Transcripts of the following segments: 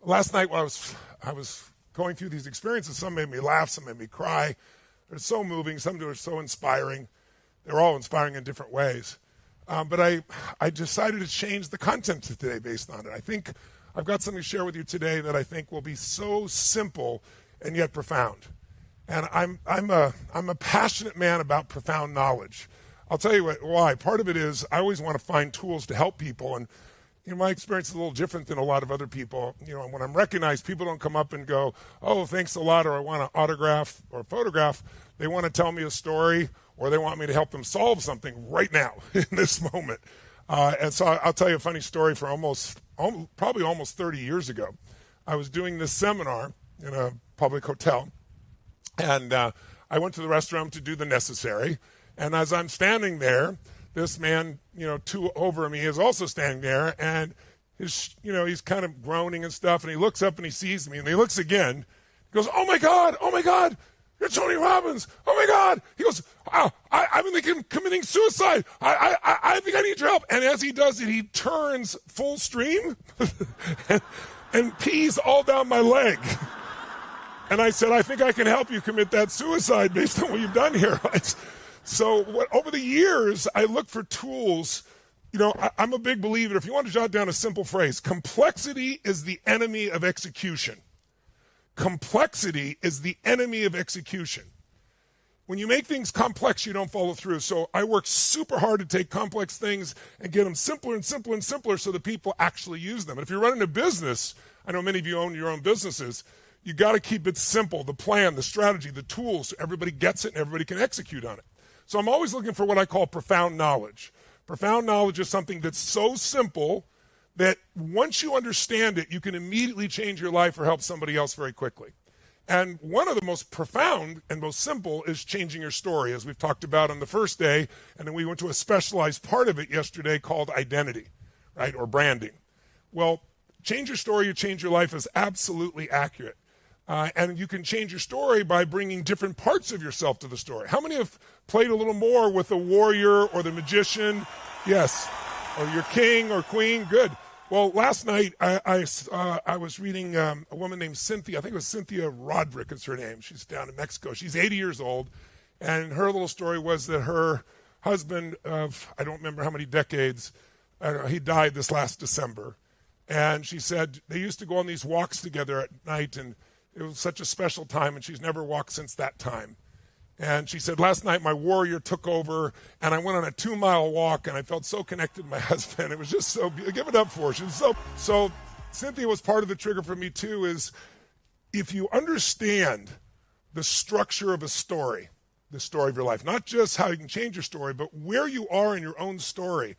Last night while I was going through these experiences, some made me laugh, some made me cry. They're so moving, some are so inspiring. They're all inspiring in different ways. But I decided to change the content of today based on it. I think I've got something to share with you today that I think will be so simple and yet profound. And I'm a passionate man about profound knowledge. I'll tell you why. Part of it is I always want to find tools to help people. And my experience is a little different than a lot of other people. When I'm recognized, people don't come up and go, "Oh, thanks a lot," or "I want an autograph or photograph." They want to tell me a story, or they want me to help them solve something right now in this moment. And so I'll tell you a funny story from probably almost 30 years ago. I was doing this seminar in a public hotel, and I went to the restroom to do the necessary. And as I'm standing there, this man, two over me is also standing there, and he's kind of groaning and stuff, and he looks up and he sees me, and he looks again. He goes, oh my God, you're Tony Robbins. Oh my God. He goes, I've been thinking of committing suicide. I think I need your help. And as he does it, he turns full stream and pees all down my leg. And I said, I think I can help you commit that suicide based on what you've done here. So over the years, I look for tools. I'm a big believer. If you want to jot down a simple phrase, complexity is the enemy of execution. Complexity is the enemy of execution. When you make things complex, you don't follow through. So I work super hard to take complex things and get them simpler and simpler and simpler so that people actually use them. And if you're running a business, I know many of you own your own businesses, you got to keep it simple, the plan, the strategy, the tools, so everybody gets it and everybody can execute on it. So I'm always looking for what I call profound knowledge. Profound knowledge is something that's so simple that once you understand it, you can immediately change your life or help somebody else very quickly. And one of the most profound and most simple is changing your story, as we've talked about on the first day, and then we went to a specialized part of it yesterday called identity, right, or branding. Well, change your story, you change your life is absolutely accurate. And you can change your story by bringing different parts of yourself to the story. How many have played a little more with the warrior or the magician? Yes. Or your king or queen? Good. Well, last night I was reading a woman named Cynthia. I think it was Cynthia Roderick is her name. She's down in Mexico. She's 80 years old. And her little story was that her husband of, I don't remember how many decades, he died this last December. And she said they used to go on these walks together at night, and it was such a special time, and she's never walked since that time. And she said, last night my warrior took over, and I went on a 2-mile walk, and I felt so connected to my husband. It was just so beautiful. Give it up for her. She was so Cynthia was part of the trigger for me, too, is if you understand the structure of a story, the story of your life, not just how you can change your story, but where you are in your own story,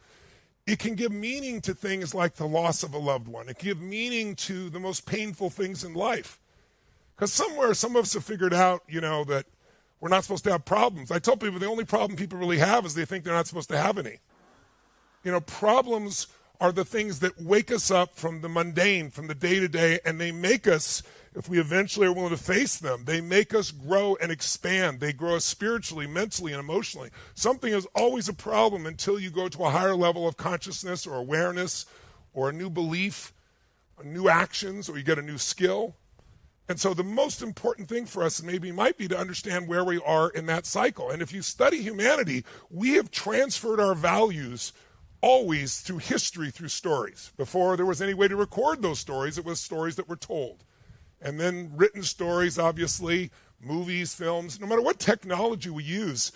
it can give meaning to things like the loss of a loved one. It can give meaning to the most painful things in life. Because somewhere, some of us have figured out, that we're not supposed to have problems. I tell people the only problem people really have is they think they're not supposed to have any. Problems are the things that wake us up from the mundane, from the day-to-day, and they make us, if we eventually are willing to face them, they make us grow and expand. They grow us spiritually, mentally, and emotionally. Something is always a problem until you go to a higher level of consciousness or awareness or a new belief, or new actions, or you get a new skill. And so the most important thing for us might be to understand where we are in that cycle. And if you study humanity, we have transferred our values always through history, through stories. Before there was any way to record those stories, it was stories that were told. And then written stories, obviously, movies, films, no matter what technology we use,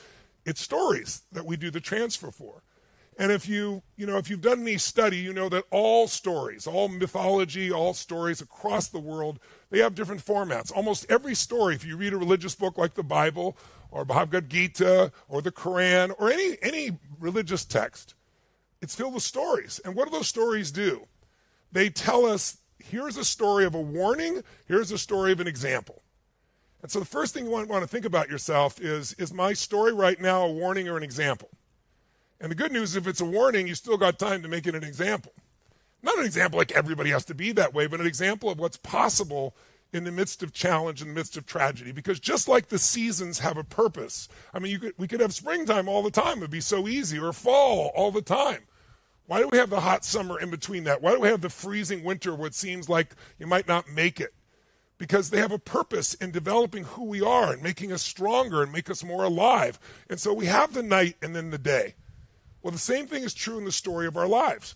it's stories that we do the transfer for. And if you've done any study, you know that all stories, all mythology, all stories across the world, they have different formats. Almost every story, if you read a religious book like the Bible or Bhagavad Gita or the Quran or any religious text, it's filled with stories. And what do those stories do? They tell us, here's a story of a warning, here's a story of an example. And so the first thing you want to think about yourself is my story right now a warning or an example? And the good news, if it's a warning, you still got time to make it an example. Not an example like everybody has to be that way, but an example of what's possible in the midst of challenge, in the midst of tragedy. Because just like the seasons have a purpose, we could have springtime all the time. It would be so easy, or fall all the time. Why do we have the hot summer in between that? Why do we have the freezing winter where it seems like you might not make it? Because they have a purpose in developing who we are and making us stronger and make us more alive. And so we have the night and then the day. Well, the same thing is true in the story of our lives.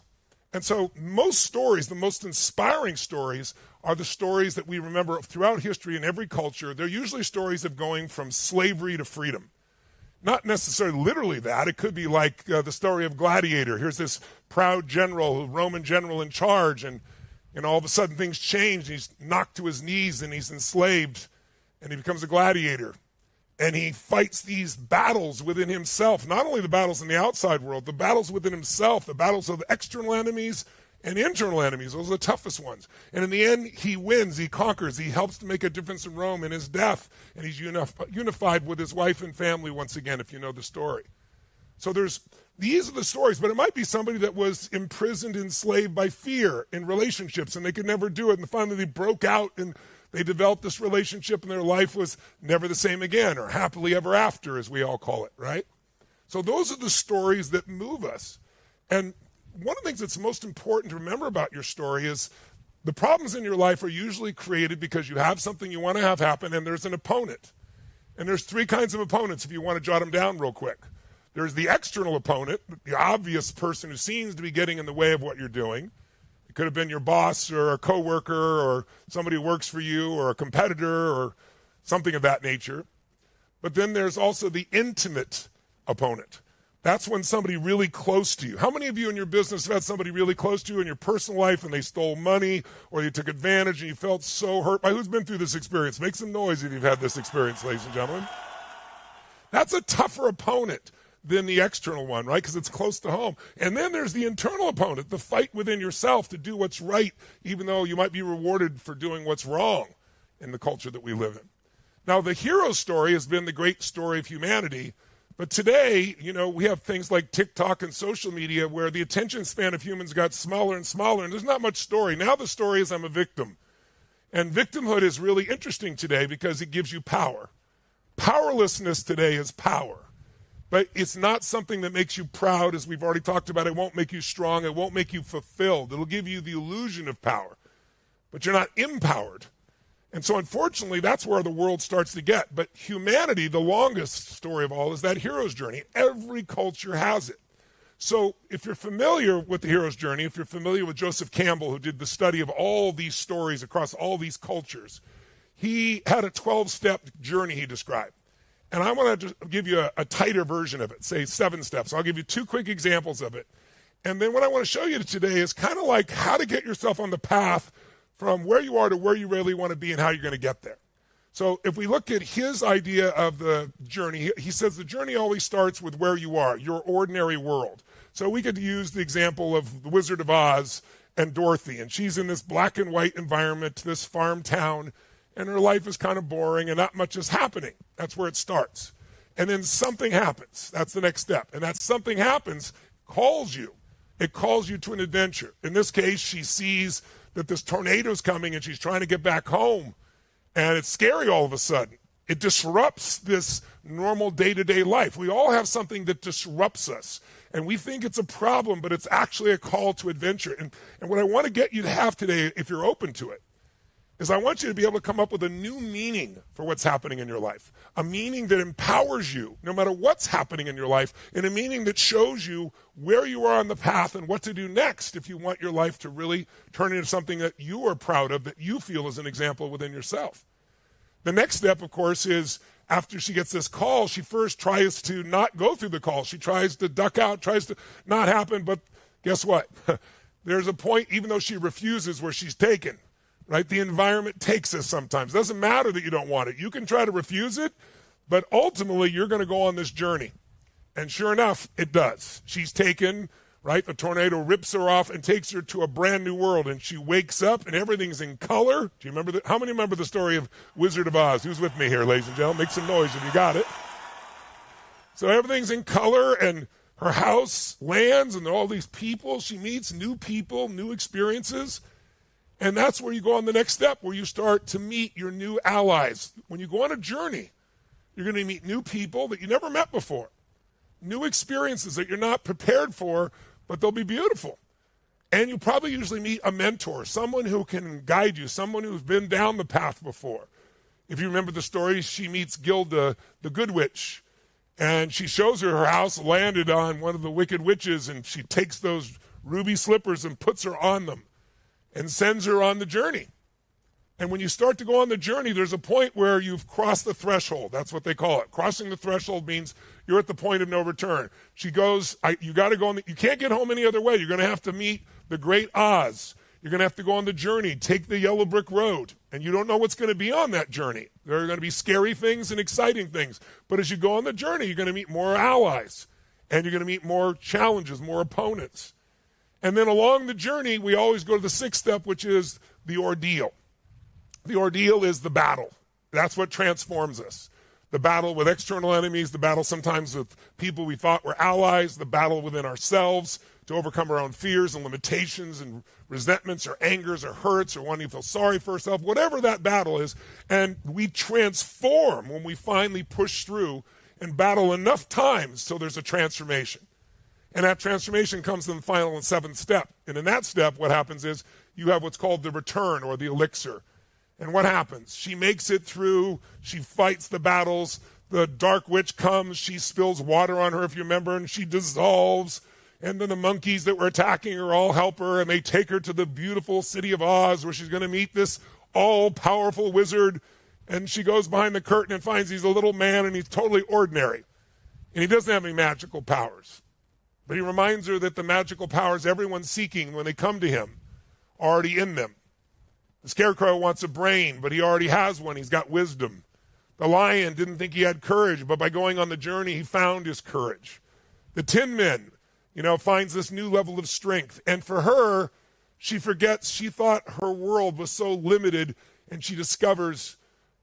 And so most stories, the most inspiring stories, are the stories that we remember throughout history in every culture. They're usually stories of going from slavery to freedom. Not necessarily literally that. It could be like the story of Gladiator. Here's this proud general, Roman general in charge, and all of a sudden things change. He's knocked to his knees and he's enslaved, and he becomes a gladiator. And he fights these battles within himself, not only the battles in the outside world, the battles within himself, the battles of external enemies and internal enemies. Those are the toughest ones. And in the end, he wins, he conquers, he helps to make a difference in Rome in his death, and he's unified with his wife and family once again, if you know the story. So these are the stories, but it might be somebody that was imprisoned, enslaved by fear in relationships, and they could never do it, and finally they broke out and they developed this relationship, and their life was never the same again, or happily ever after, as we all call it, right? So those are the stories that move us. And one of the things that's most important to remember about your story is the problems in your life are usually created because you have something you want to have happen, and there's an opponent. And there's three kinds of opponents, if you want to jot them down real quick. There's the external opponent, the obvious person who seems to be getting in the way of what you're doing. It could have been your boss or a coworker or somebody who works for you or a competitor or something of that nature. But then there's also the intimate opponent. That's when somebody really close to you. How many of you in your business have had somebody really close to you in your personal life and they stole money or they took advantage and you felt so hurt by? Who's been through this experience? Make some noise if you've had this experience, ladies and gentlemen. That's a tougher opponent than the external one, right? Because it's close to home. And then there's the internal opponent, the fight within yourself to do what's right, even though you might be rewarded for doing what's wrong in the culture that we live in. Now, the hero story has been the great story of humanity. But today, we have things like TikTok and social media where the attention span of humans got smaller and smaller, and there's not much story. Now the story is I'm a victim. And victimhood is really interesting today because it gives you power. Powerlessness today is power. But it's not something that makes you proud, as we've already talked about. It won't make you strong. It won't make you fulfilled. It'll give you the illusion of power. But you're not empowered. And so, unfortunately, that's where the world starts to get. But humanity, the longest story of all, is that hero's journey. Every culture has it. So if you're familiar with the hero's journey, if you're familiar with Joseph Campbell, who did the study of all these stories across all these cultures, he had a 12-step journey he described. And I want to just give you a tighter version of it, say 7 steps. I'll give you 2 quick examples of it. And then what I want to show you today is kind of like how to get yourself on the path from where you are to where you really want to be and how you're going to get there. So if we look at his idea of the journey, he says the journey always starts with where you are, your ordinary world. So we could use the example of the Wizard of Oz and Dorothy, and she's in this black and white environment, this farm town, and her life is kind of boring and not much is happening. That's where it starts. And then something happens. That's the next step. And that something happens calls you. It calls you to an adventure. In this case, she sees that this tornado's coming and she's trying to get back home. And it's scary all of a sudden. It disrupts this normal day-to-day life. We all have something that disrupts us. And we think it's a problem, but it's actually a call to adventure. And what I want to get you to have today, if you're open to it, is I want you to be able to come up with a new meaning for what's happening in your life. A meaning that empowers you, no matter what's happening in your life, and a meaning that shows you where you are on the path and what to do next if you want your life to really turn into something that you are proud of, that you feel is an example within yourself. The next step, of course, is after she gets this call, she first tries to not go through the call. She tries to duck out, tries to not happen, but guess what? There's a point, even though she refuses, where she's taken. Right? The environment takes us sometimes. It doesn't matter that you don't want it. You can try to refuse it, but ultimately you're going to go on this journey. And sure enough, it does. She's taken, right? The tornado rips her off and takes her to a brand new world, and she wakes up and everything's in color. Do you remember how many remember the story of Wizard of Oz? Who's with me here, ladies and gentlemen? Make some noise if you got it. So everything's in color, and her house lands, and all these people. She meets new people, new experiences. And that's where you go on the next step, where you start to meet your new allies. When you go on a journey, you're going to meet new people that you never met before, new experiences that you're not prepared for, but they'll be beautiful. And you probably usually meet a mentor, someone who can guide you, someone who's been down the path before. If you remember the story, she meets Gilda, the good witch, and she shows her house landed on one of the wicked witches, and she takes those ruby slippers and puts her on them and sends her on the journey. And when you start to go on the journey, there's a point where you've crossed the threshold. That's what they call it. Crossing the threshold means you're at the point of no return. She goes, you got to go you can't get home any other way. You're going to have to meet the great Oz. You're going to have to go on the journey, take the yellow brick road. And you don't know what's going to be on that journey. There are going to be scary things and exciting things. But as you go on the journey, you're going to meet more allies. And you're going to meet more challenges, more opponents. And then along the journey, we always go to the sixth step, which is the ordeal. The ordeal is the battle. That's what transforms us. The battle with external enemies, the battle sometimes with people we thought were allies, the battle within ourselves to overcome our own fears and limitations and resentments or angers or hurts or wanting to feel sorry for ourselves, whatever that battle is. And we transform when we finally push through and battle enough times so there's a transformation. And that transformation comes in the final and seventh step. And in that step, what happens is you have what's called the return or the elixir. And what happens? She makes it through. She fights the battles. The dark witch comes. She spills water on her, if you remember, and she dissolves. And then the monkeys that were attacking her all help her, and they take her to the beautiful city of Oz where she's going to meet this all-powerful wizard. And she goes behind the curtain and finds he's a little man, and he's totally ordinary. And he doesn't have any magical powers. But he reminds her that the magical powers everyone's seeking when they come to him are already in them. The scarecrow wants a brain, but he already has one. He's got wisdom. The lion didn't think he had courage, but by going on the journey, he found his courage. The Tin Man, finds this new level of strength. And for her, she forgets, she thought her world was so limited, and she discovers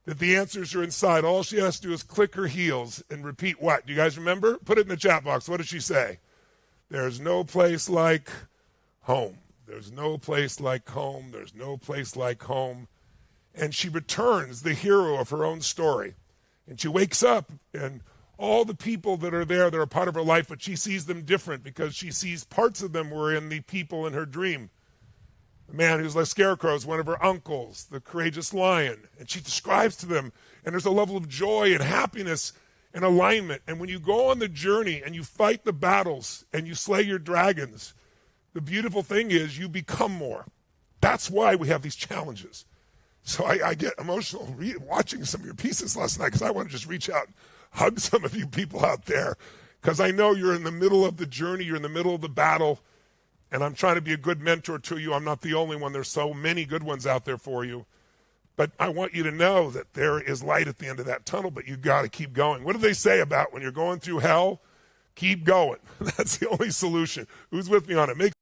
that the answers are inside. All she has to do is click her heels and repeat what? Do you guys remember? Put it in the chat box. What did she say? There's no place like home. There's no place like home. There's no place like home. And she returns the hero of her own story. And she wakes up, and all the people that are there that are part of her life, but she sees them different because she sees parts of them were in the people in her dream. The man who's like Scarecrow is one of her uncles, the courageous lion. And she describes to them, and there's a level of joy and happiness and alignment. And when you go on the journey and you fight the battles and you slay your dragons, the beautiful thing is you become more. That's why we have these challenges. So I get emotional watching some of your pieces last night because I want to just reach out and hug some of you people out there because I know you're in the middle of the journey, you're in the middle of the battle, and I'm trying to be a good mentor to you. I'm not the only one. There's so many good ones out there for you. But I want you to know that there is light at the end of that tunnel, but you've got to keep going. What do they say about when you're going through hell? Keep going. That's the only solution. Who's with me on it? Make